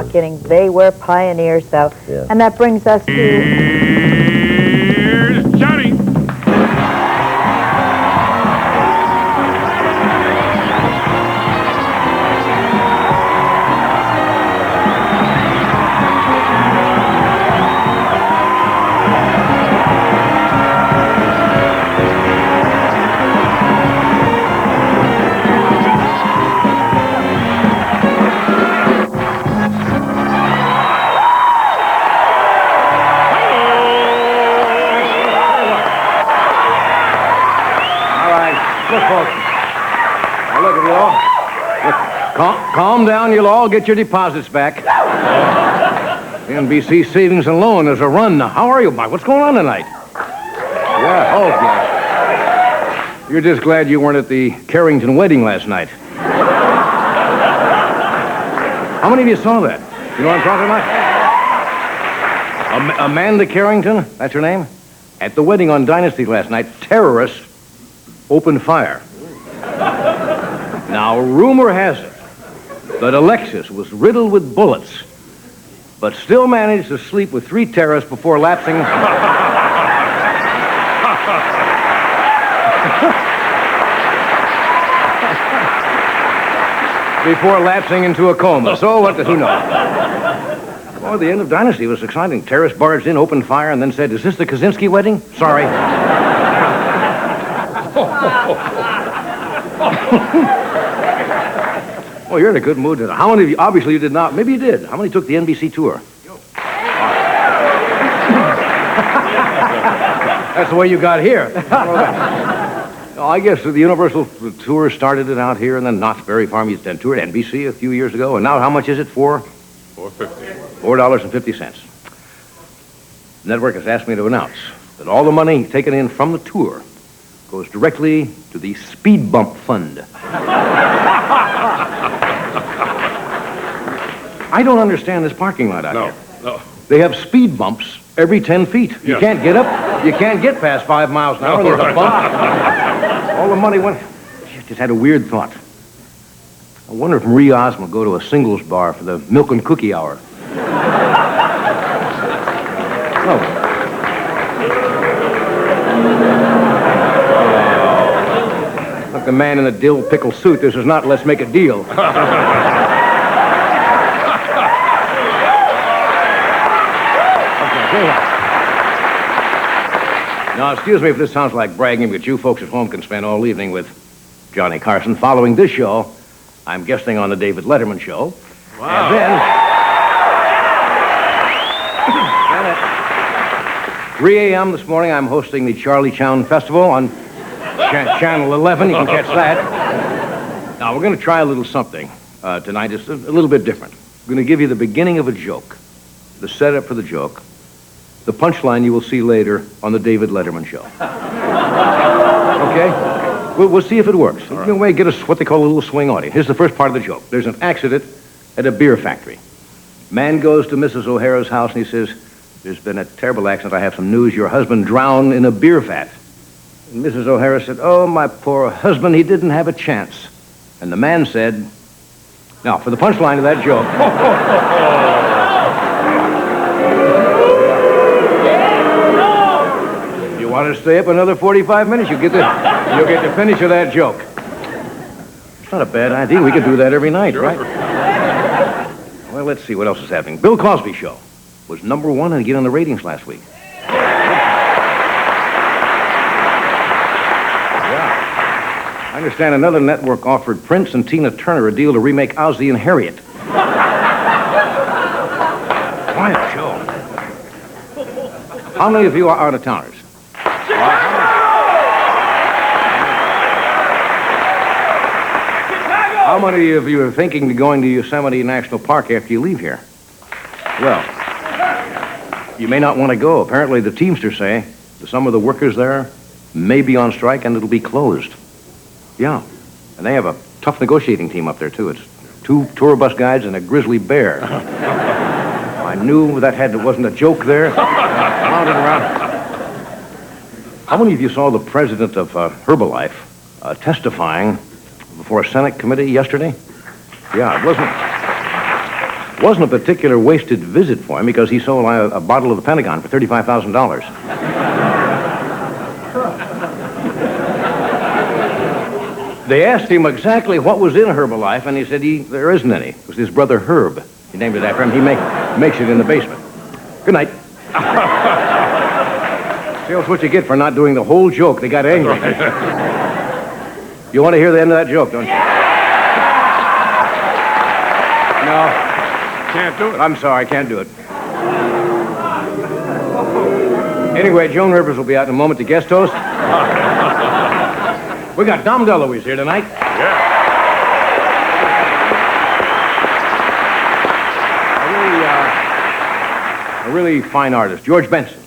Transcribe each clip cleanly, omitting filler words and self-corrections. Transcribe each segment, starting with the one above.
Kidding. They were pioneers, though. Yeah. And that brings us to... Here's Johnny. Look, folks. Now, look, if you all... Look, calm down. You'll all get your deposits back. NBC Savings and Loan is a run now. How are you, Mike? What's going on tonight? Yeah, oh, yeah. You're just glad you weren't at the Carrington wedding last night. How many of you saw that? You know what I'm talking about? Amanda Carrington, that's her name? At the wedding on Dynasty last night, terrorists opened fire. Now, rumor has it that Alexis was riddled with bullets, but still managed to sleep with 3 terrorists before lapsing... before lapsing into a coma. So what? Who knows? Well, the end of Dynasty was exciting. Terrorists barged in, opened fire, and then said, "Is this the Kaczynski wedding?" Sorry. Well, you're in a good mood tonight. How many of you, obviously you did not, maybe you did. How many took the NBC tour? That's the way you got here. Oh, I guess the Universal tour started it out here, and then Knott's Berry Farm used to tour at NBC a few years ago, and now how much is it for? $4.50. The network has asked me to announce that all the money taken in from the tour goes directly to the Speed Bump Fund. I don't understand this parking lot out here. No. They have speed bumps every 10 feet. You can't get up. You can't get past 5 miles an hour. There's a bump. All the money went... I just had a weird thought. I wonder if Marie Osmond will go to a singles bar for the milk and cookie hour. Oh. Look, the man in the dill pickle suit. This is not let's make a deal. Now, excuse me if this sounds like bragging, but you folks at home can spend all evening with Johnny Carson. Following this show, I'm guesting on the David Letterman show. Wow. And then at 3 a.m. this morning, I'm hosting the Charlie Chown Festival on Channel 11. You can catch that. Now, we're going to try a little something tonight. It's a little bit different. We're going to give you the beginning of a joke, the setup for the joke, the punchline you will see later on the David Letterman show. Okay? We'll see if it works. Right. In a way, get us what they call a little swing audience. Here's the first part of the joke. There's an accident at a beer factory. Man goes to Mrs. O'Hara's house and he says, "There's been a terrible accident. I have some news. Your husband drowned in a beer vat." And Mrs. O'Hara said, "Oh, my poor husband, he didn't have a chance." And the man said... Now, for the punchline of that joke... You want to stay up another 45 minutes? You'll get the finish of that joke. It's not a bad idea. We could do that every night, right? Well, let's see what else is happening. Bill Cosby Show was #1 again on the ratings last week. Yeah. I understand another network offered Prince and Tina Turner a deal to remake Ozzie and Harriet. Quiet, Joe. How many of you are out-of-towners? How many of you are thinking of going to Yosemite National Park after you leave here? Well, you may not want to go. Apparently, the Teamsters say that some of the workers there may be on strike and it'll be closed. Yeah, and they have a tough negotiating team up there, too. It's 2 tour bus guides and a grizzly bear. I knew that wasn't a joke there. Rounding around. How many of you saw the president of Herbalife testifying before a Senate committee yesterday? Yeah, Wasn't a particular wasted visit for him because he sold a bottle of the Pentagon for $35,000. They asked him exactly what was in Herbalife, and he said there isn't any. It was his brother Herb. He named it after him. He makes it in the basement. Good night. See, that's what you get for not doing the whole joke. They got angry. You want to hear the end of that joke, don't you? No. Can't do it. I'm sorry, I can't do it. Anyway, Joan Rivers will be out in a moment to guest host. We got Dom DeLuise here tonight. Yeah. A really fine artist, George Benson.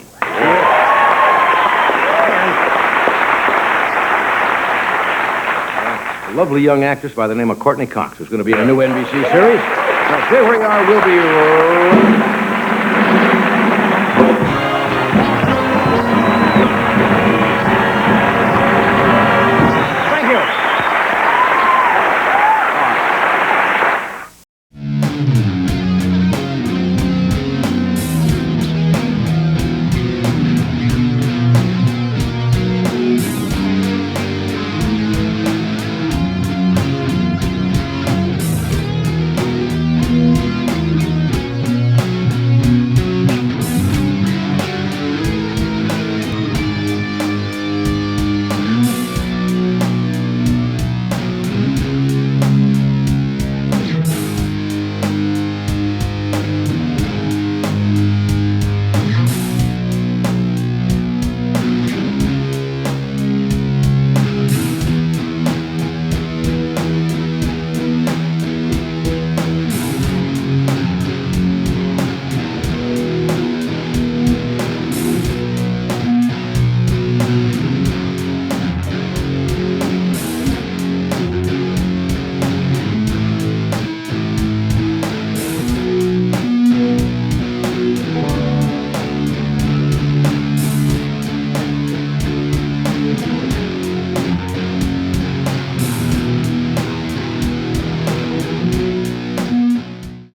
A lovely young actress by the name of Courtney Cox, who's going to be in a new NBC series. So stay where you are. We'll be